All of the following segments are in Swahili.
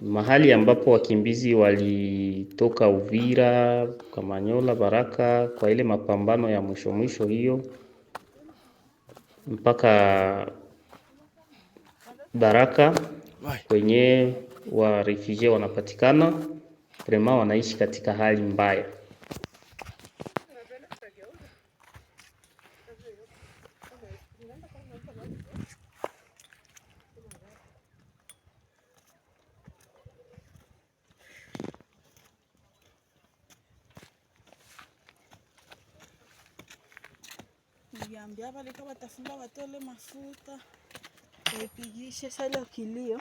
mahali ambapo wakimbizi walitoka Uvira, Kamanyola, Baraka kwa ile mapambano ya mwisho hiyo mpaka Baraka kwenye wa refugee wanapatikana, vraiment wanaishi katika hali mbaya. Niambia pale kama watafunga watole mafuta waipigishe sala kilio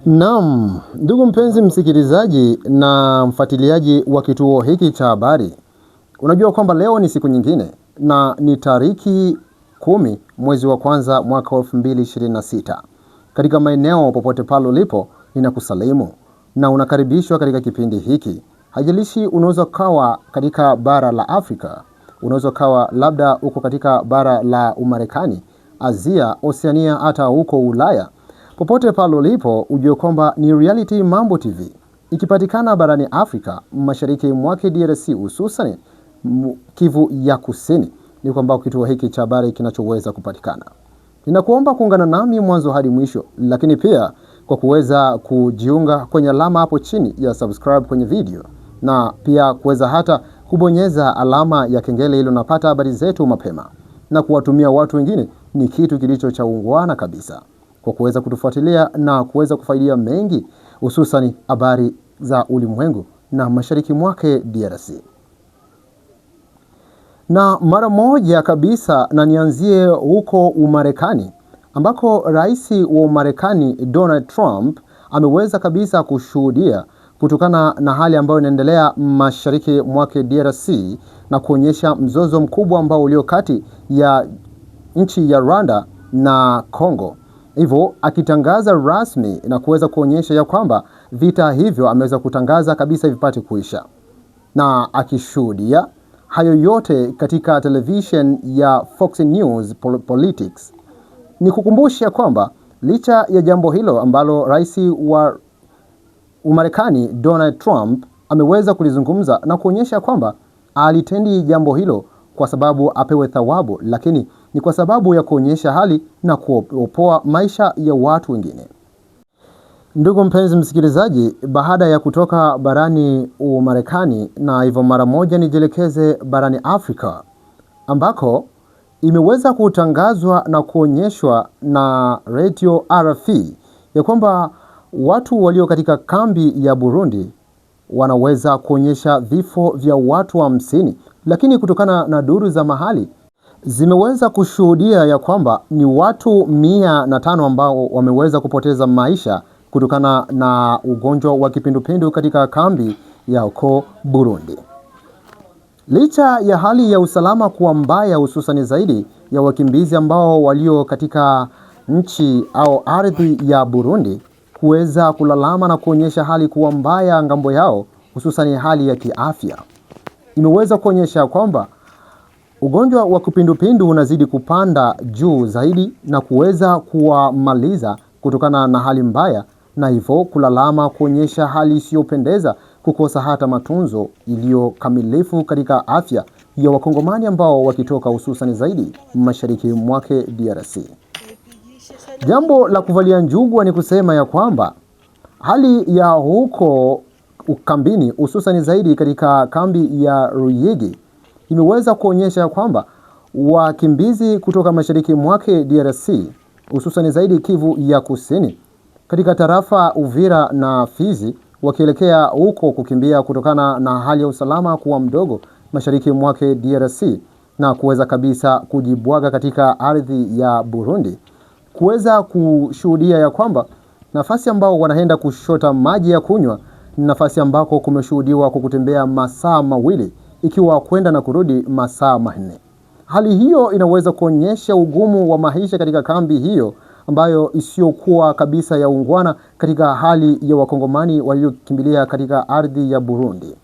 Naam, ndugu mpenzi msikilizaji na mfuatiliaji wa kituo hiki cha habari, unajua kwamba leo ni siku nyingine na ni tariki 10 mwezi wa kwanza mwaka 2026. Katika maeneo popote pale ulipo ninakusalimu na unakaribishwa katika kipindi hiki. Hajalishi unaweza kawa katika bara la Afrika, unaweza kawa labda uko katika bara la Umarekani, Asia, Oceania, hata huko Ulaya. Popote pale ulipo ujue kwamba ni Reality Mambo TV ikipatikana barani Afrika, mashariki mwake DRC, hususan Kivu ya Kusini, ni kwamba kituo hiki cha habari kinachoweza kupatikana. Ninakuomba kuungana nami mwanzo hadi mwisho, lakini pia kwa kuweza kujiunga kwenye alama hapo chini ya subscribe kwenye video, na pia kuweza hata kubonyeza alama ya kengele ili unapata habari zetu mapema na kuwatumia watu wengine, ni kitu kilicho cha ungwana kabisa kwa kuweza kutufuatilia na kuweza kufaidia mengi, hususan habari za ulimwengu na mashariki mwake DRC. Na mara moja kabisa na nianzie huko Umarekani, ambako rais wa Umarekani Donald Trump ameweza kabisa kushuhudia kutokana na hali ambayo inaendelea mashariki mwake DRC na kuonyesha mzozo mkubwa ambao ulio kati ya nchi ya Rwanda na Kongo. Hivyo akitangaza rasmi na kuweza kuonyesha ya kwamba vita hivyo ameweza kutangaza kabisa vipate kuisha, na akishuhudia hayo yote katika television ya Fox News Politics. Ni kukumbusha kwamba licha ya jambo hilo ambalo rais wa Umarekani Donald Trump ameweza kulizungumza na kuonyesha kwamba alitendi jambo hilo kwa sababu apewe thawabu, lakini ni kwa sababu ya kuonyesha hali na kuopoa maisha ya watu wengine. Ndugu mpenzi msikilizaji, baada ya kutoka barani Umarekani, na hivyo mara moja nijelekeze barani Afrika, ambako imeweza kutangazwa na kuonyeshwa na Radio RFI ya kwamba watu walio katika kambi ya Burundi wanaweza kuonyesha vifo vya watu 50, lakini kutokana na duru za mahali zimeweza kushuhudia ya kwamba ni watu 105 ambao wameweza kupoteza maisha kutokana na ugonjwa wa kipindupindu katika kambi ya huko Burundi. Licha ya hali ya usalama kuwa mbaya, hususani zaidi ya wakimbizi ambao walio katika nchi au ardhi ya Burundi kuweza kulalama na kuonyesha hali kuwa mbaya ngambo yao, hususani hali ya kiafya, imeweza kuonyesha kwamba ugonjwa wa kipindupindu unazidi kupanda juu zaidi na kuweza kuwamaliza kutokana na hali mbaya, na hivyo kulalama kuonyesha hali isiyopendeza, kukosa hata matunzo iliyo kamilifu katika afya ya wakongomani ambao wakitoka hususan zaidi mashariki mwake DRC. Jambo la kuvalia njugu ni kusema ya kwamba hali ya huko ukambini hususan zaidi katika kambi ya Ruyigi imeweza kuonyesha kwamba wakimbizi kutoka mashariki mwake DRC hususan zaidi Kivu ya Kusini katika tarafa Uvira na Fizi wakielekea huko kukimbia kutokana na hali ya usalama kuwa mdogo mashariki mwake DRC na kuweza kabisa kujibwaga katika ardhi ya Burundi, kuweza kushuhudia ya kwamba nafasi ambao wanaenda kushota maji ya kunywa ni nafasi ambako kumeshuhudiwa kukutembea masaa mawili, ikiwa kwenda na kurudi masaa 4. Hali hiyo inaweza kuonyesha ugumu wa maisha katika kambi hiyo ambayo isiyokuwa kabisa ya ungwana katika hali ya wakongomani waliokimbilia katika ardhi ya Burundi.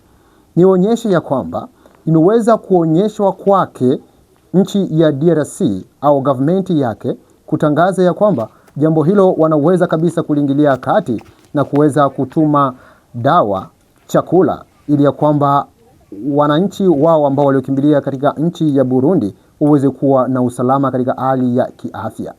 Nionyeshe ya kwamba imeweza kuonyeshwa kwake nchi ya DRC au government yake kutangaza ya kwamba jambo hilo wanaweza kabisa kuliingilia kati na kuweza kutuma dawa, chakula, ili ya kwamba wananchi wao ambao waliokimbilia katika nchi ya Burundi uweze kuwa na usalama katika hali ya kiafya.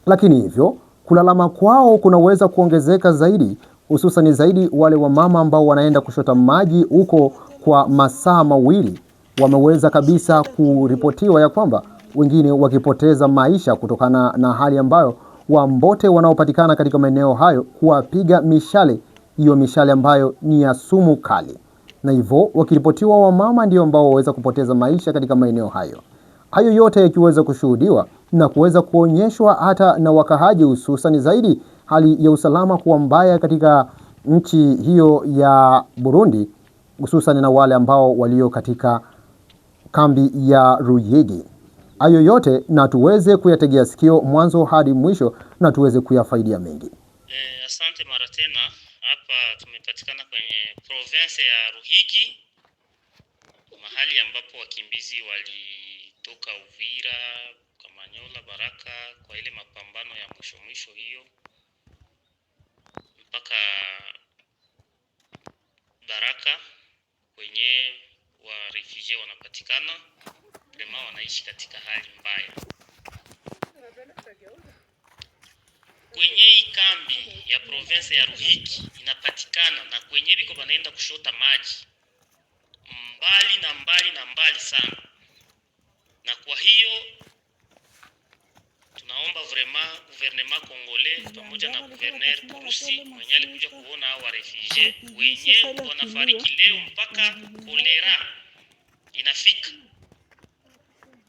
Lakini hivyo kulalama kwao kunaweza kuongezeka zaidi, hususan zaidi wale wamama ambao wanaenda kushota maji huko kwa masaa mawili. Wameweza kabisa kuripotiwa ya kwamba wengine wakipoteza maisha kutokana na hali ambayo Wambote wanaopatikana katika maeneo hayo kuwapiga mishale, hiyo mishale ambayo ni ya sumu kali, na hivyo wakiripotiwa wamama ndio ambao waweza kupoteza maisha katika maeneo hayo. Hayo yote yakiweza kushuhudiwa na kuweza kuonyeshwa hata na wakahaji, hususan zaidi hali ya usalama kuwa mbaya katika nchi hiyo ya Burundi, hususan na wale ambao walio katika kambi ya Ruyigi. Hayo yote na tuweze kuyategea sikio mwanzo hadi mwisho na tuweze kuyafaidia mengi. Asante mara tena. Hapa tumepatikana kwenye province ya Ruhigi, mahali ambapo wakimbizi walitoka Uvira, Kamanyola, Baraka kwa ile mapambano ya mwisho hiyo mpaka Baraka kwenye wa refugee wanapatikana. Prema wanaishi katika hali mbaya. Kwenye hii kambi ya province ya Ruhigi inapatikana na kwenye biko banaenda kushota maji mbali sana. Na kwa hiyo tunaomba vraiment gouvernement congolais pamoja na gouverneur Purusi mwenye alikuja kuona hao refugee wenye wanafariki leo mpaka kolera inafika.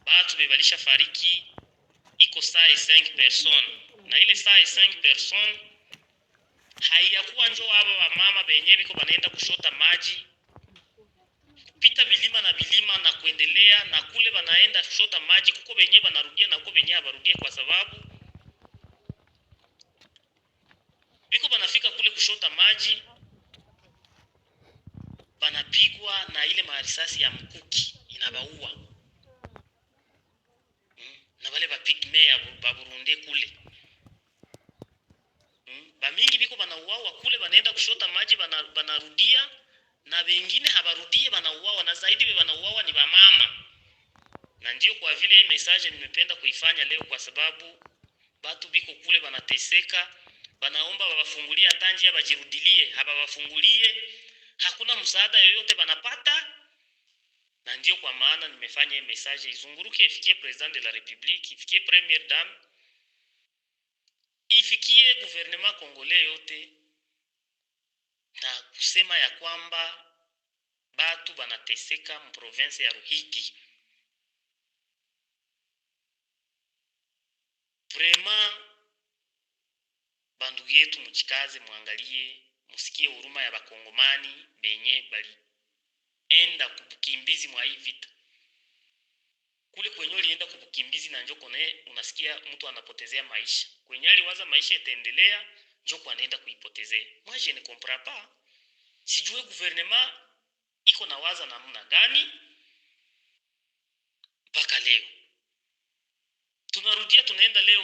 Batu bebalisha fariki iko saa 5 person, na ile saa 5 person haiyakuwa njo aba wa mama benye biko banaenda kushota maji kupita bilima na kuendelea, na kule banaenda kushota maji kuko benye banarudia na kuko benye habarudie, kwa sababu biko banafika kule kushota maji banapigwa na ile marisasi ya mkuki inabaua. Na wale ba pigme ya Burundi kule bamingi biko banauawa kule, banaenda kushota maji banarudia, na wengine habarudie banauawa, na zaidi banauawa ni bamama. Na ndio kwa vile hii message nimependa kuifanya leo, kwa sababu batu biko kule banateseka, banaomba babafungulie hata njia bajirudilie, hababafungulie, hakuna msaada yoyote banapata. Na ndio kwa maana nimefanya hii message izunguruke, ifikie president de la republique, ifikie première dame, ifikie gouvernement congolais yote, na kusema ya kwamba batu banateseka mu province ya Ruhigi. Vraiment bandu yetu mchikaze, muangalie, musikie huruma ya bakongomani benye bali enda kubukimbizi mwa hii vita. Kule kwenye ulienda kubukimbizi na njoko ne unasikia mtu anapotezea maisha. Kwenye aliwaza maisha itaendelea, njoko anaenda kuipotezea. Moi je ne comprends pas. Sijue gouvernement iko na waza namna gani mpaka leo. Tunarudia tunaenda leo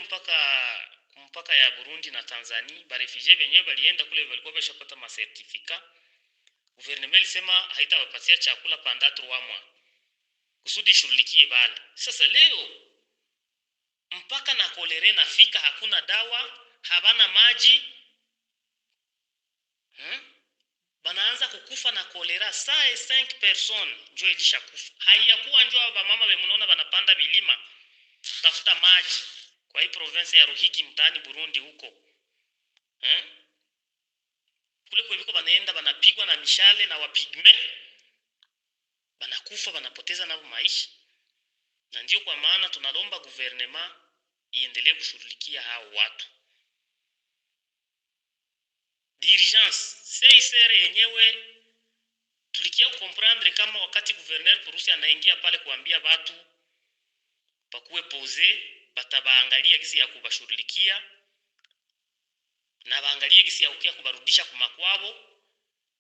mpaka ya Burundi na Tanzania. Ba refugee wenyewe walienda kule walikuwa wameshapata ma certificate. Gouvernement ilisema haitawapatia chakula pendant 3 mois kusudi shughulikie bale. Sasa leo mpaka na kolera nafika, hakuna dawa, habana maji, banaanza kukufa na kolera. Saa 5 person njo ilishakufa. Haiyakuwa njo aba mama bemunaona banapanda bilima kutafuta maji kwa hii province ya Ruhigi mtaani Burundi huko. Kule kwa biko banaenda banapigwa na mishale na wapigme, banakufa, banapoteza nao maisha. Na ndio kwa maana tunalomba gouvernement iendelee kushughulikia hao watu d'urgence. CICR yenyewe tulikia comprendre kama wakati gouverneur Purusi anaingia pale kuambia watu pakuwe pose, batabaangalia gisi ya kubashughulikia na baangalie gisi ya ukia kubarudisha kumakwabo.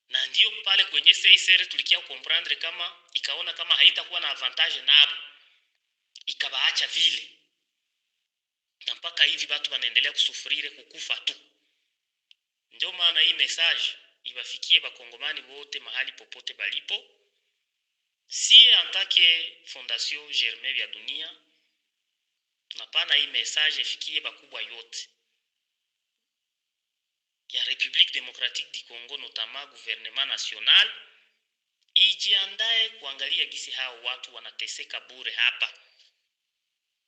Na ndio pale kwenye CICR tulikia comprendre kama ikaona kama haitakuwa na avantage nabo, ikabaacha vile. na mpaka hivi watu wanaendelea kusufurire kukufa tu. Ndio maana hii message iwafikie bakongomani wote mahali popote balipo. Si antake Fondation Germain vya Dunia tunapana hii message ifikie bakubwa yote ya République démocratique du Congo, notamment gouvernement national, ijiandae kuangalia gisi hao watu wanateseka bure hapa.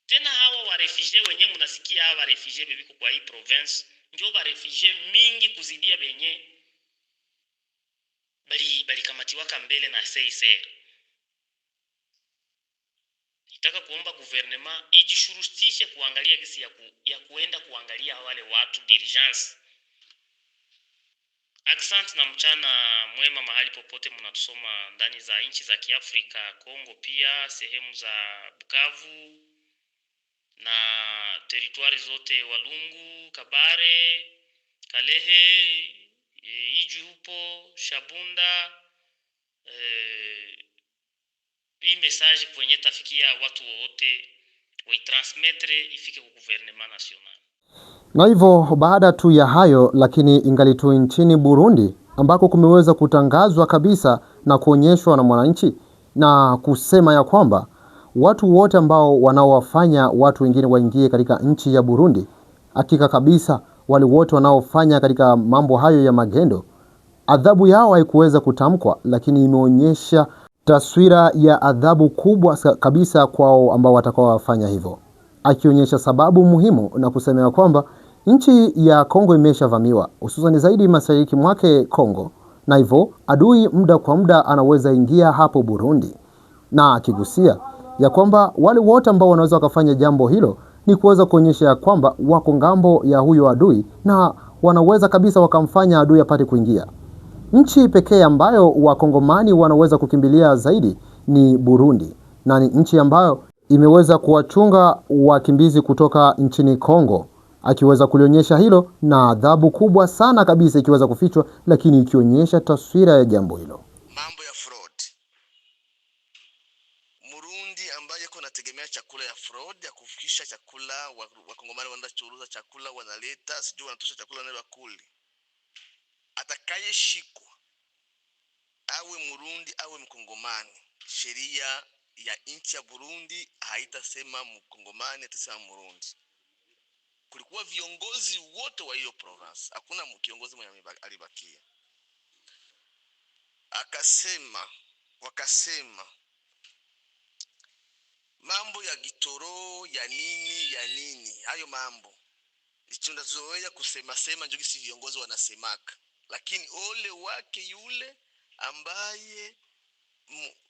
Tena hawa wa refugee wenye mnasikia hawa refugee bebiko kwa hii province ndio ba refugee mingi kuzidia benye bali kamatiwaka mbele na CICR. Nitaka kuomba gouvernement ijishurutishe kuangalia gisi ya kuenda kuangalia wale watu diligence. Accent na mchana mwema mahali popote mnatusoma ndani za nchi za Kiafrika, Kongo pia sehemu za Bukavu na teritwari zote Walungu, Kabare, Kalehe, Iju hupo, Shabunda. Hii message kwenye tafikia watu wote waitransmettre ifike kwa gouvernement national. Na hivyo baada tu ya hayo, lakini ingali tu nchini Burundi ambako kumeweza kutangazwa kabisa na kuonyeshwa na Mwananchi na kusema ya kwamba watu wote ambao wanaowafanya watu wengine waingie katika nchi ya Burundi, hakika kabisa wale wote wanaofanya katika mambo hayo ya magendo, adhabu yao haikuweza kutamkwa, lakini imeonyesha taswira ya adhabu kubwa kabisa kwao ambao watakao wafanya hivyo, akionyesha sababu muhimu na kusema kwamba nchi ya Kongo imeshavamiwa, hususan zaidi mashariki mwake Kongo, na hivyo adui muda kwa muda anaweza ingia hapo Burundi, na akigusia ya kwamba wale wote ambao wanaweza wakafanya jambo hilo ni kuweza kuonyesha ya kwamba wako ngambo ya huyo adui na wanaweza kabisa wakamfanya adui apate kuingia. Nchi pekee ambayo wakongomani wanaweza kukimbilia zaidi ni Burundi, na ni nchi ambayo imeweza kuwachunga wakimbizi kutoka nchini Kongo, akiweza kulionyesha hilo na adhabu kubwa sana kabisa ikiweza kufichwa, lakini ikionyesha taswira ya jambo hilo. Mambo ya fraud. Murundi ambaye yuko nategemea chakula ya fraud ya kufikisha chakula, wakongomani wanaenda churuza chakula wanaleta, sijui wanatosha chakula na bakuli. Atakayeshikwa awe Murundi awe Mkongomani, sheria ya nchi ya Burundi haitasema Mkongomani, itasema Murundi. Kulikuwa viongozi wote wa hiyo province, hakuna kiongozi mwenye alibakia. Wakasema mambo ya gitoro ya nini hayo mambo tunazoea kusema ndio kisi viongozi wanasemaka, lakini ole wake yule ambaye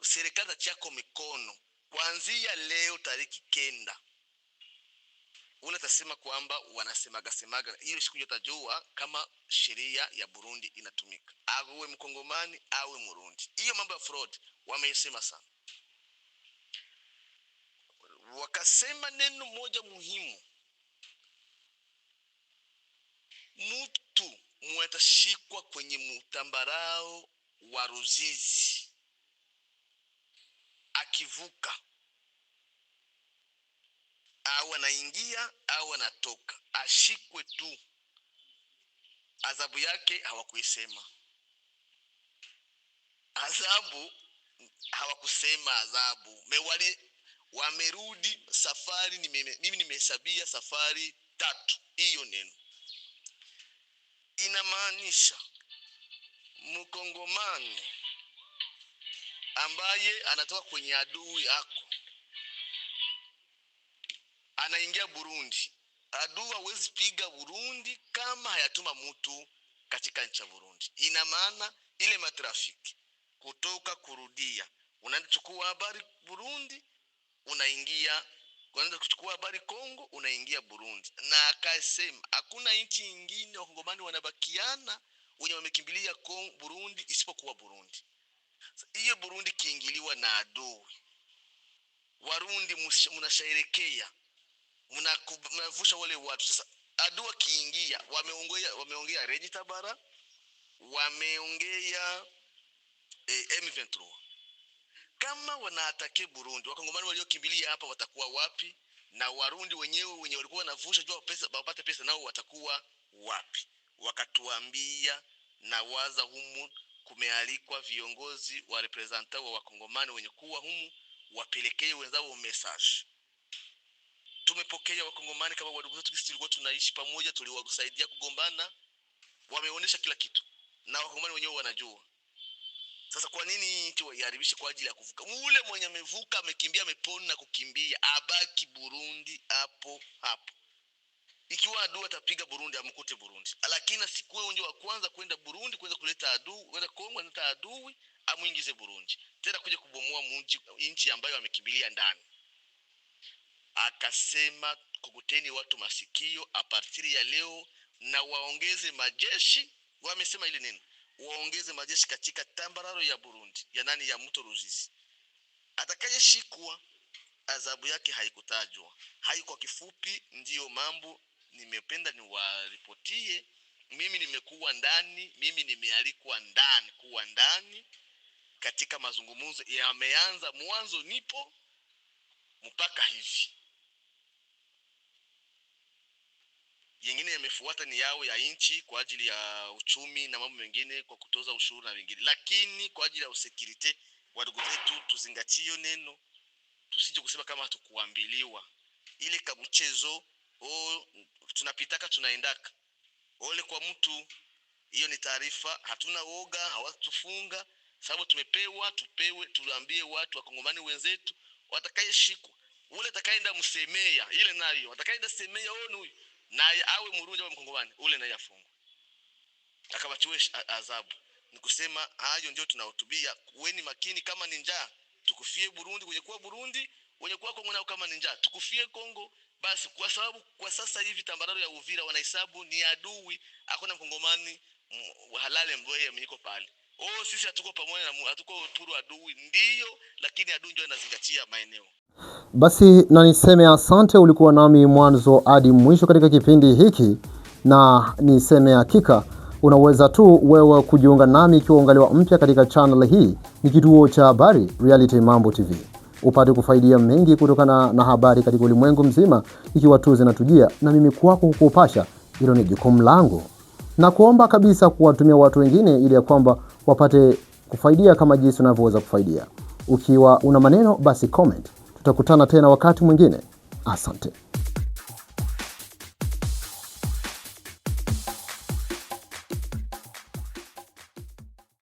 serikali chako mikono kuanzia leo tariki 9 ule tasema kwamba wanasemaga hiyo siku utajua kama sheria ya Burundi inatumika, awe Mkongomani awe Murundi. Hiyo mambo ya fraud wameisema sana. Wakasema neno moja muhimu, mtu mwatashikwa kwenye mtambarao wa Ruzizi akivuka au anaingia au anatoka, ashikwe tu. Adhabu yake hawakuisema. Adhabu wamerudi safari. Mimi nimehesabia safari 3. Hiyo neno inamaanisha Mkongomani ambaye anatoka kwenye adui yako anaingia Burundi, adui hawezi piga Burundi kama hayatuma mtu katika nchi ya Burundi. Ina maana ile matrafiki kutoka kurudia, unachukua habari Burundi unaingia, unaanza kuchukua habari Kongo unaingia Burundi. Na akasema hakuna nchi nyingine wakongomani wanabakiana wenye wamekimbilia Burundi isipokuwa Burundi. Hiyo Burundi kiingiliwa na adui, Warundi mnasherekea, mnavusha wale watu. Sasa adui kiingia, wameongea Regi Tabara, wameongea M23. Kama wanaatake Burundi, wakongomani waliokimbilia hapa watakuwa wapi? na Warundi wenyewe wenye walikuwa wanavusha jua pesa wapate pesa nao watakuwa wapi? Wakatuambia na waza humu kumealikwa viongozi wa representa wa wakongomani wenye kuwa humu wapelekee wenzao message. Tumepokea wakongomani kama wadugu zetu, sisi tulikuwa tunaishi pamoja, tuliwasaidia kugombana, wameonyesha kila kitu na wakongomani wenyewe wanajua. Sasa kwa nini nchi waiharibishe kwa ajili ya kuvuka? Ule mwenye amevuka amekimbia amepona na kukimbia abaki Burundi hapo hapo. Ikiwa adui atapiga Burundi amkute Burundi. Lakini asikuwe unje wa kwanza kwenda Burundi kwenda kuleta adui, kwenda Kongo kuleta adui amuingize Burundi. Tena kuja kubomoa nchi ambayo amekimbilia ndani. Akasema kukuteni watu masikio apartiri ya leo na waongeze majeshi. Wamesema ile nini? Waongeze majeshi katika tambararo ya Burundi, ya nani, ya mto Ruzizi. Atakayeshikwa adhabu yake haikutajwa. Hayo kwa kifupi ndiyo mambo nimependa niwaripotie. Mimi nimekuwa ndani, mimi nimealikwa ndani, kuwa ndani katika mazungumzo yameanza, mwanzo nipo mpaka hivi. Yengine yamefuata ni yao ya nchi kwa ajili ya uchumi na mambo mengine kwa kutoza ushuru na vingine. Lakini kwa ajili ya usekirite, wadugu zetu tuzingatie neno. Tusije kusema kama hatukuambiliwa. Ile kabuchezo, tunapitaka tunaendaka. Ole kwa mtu, hiyo ni taarifa, hatuna woga, hawatufunga. Sababu tupewe, tuambie watu wakongomani wenzetu, watakayeshikwa. Ule atakayeenda msemea, ile nayo, atakayeenda semea huyu. Na awe Murundi awe Mkongomani, ule naye afungwe. Akabatiwe adhabu. Nikusema hayo ndio tunahutubia. Kuweni makini, kama ni njaa tukufie Burundi, wenye kuwa Burundi, wenye kuwa Kongo nao kama ni njaa tukufie Kongo. Basi kwa sababu kwa sasa hivi tambararo ya Uvira wanahesabu ni adui, hakuna Mkongomani halali ambaye amenyiko pale. Sisi hatuko pamoja na hatuko turu adui, ndio, lakini adui ndio anazingatia maeneo. Basi na niseme asante, ulikuwa nami mwanzo hadi mwisho katika kipindi hiki, na niseme hakika unaweza tu wewe kujiunga nami ikiwa ungaliwa mpya katika channel hii. Ni kituo cha habari Reality Mambo TV. Upate kufaidia mengi kutokana na habari katika ulimwengu mzima, ikiwa tu zinatujia na mimi kwako kukupasha. Hilo ni jukumu langu, na kuomba kabisa kuwatumia watu wengine ili ya kwamba wapate kufaidia kama jinsi unavyoweza kufaidia. Ukiwa una maneno basi comment. Tutakutana tena wakati mwingine. Asante.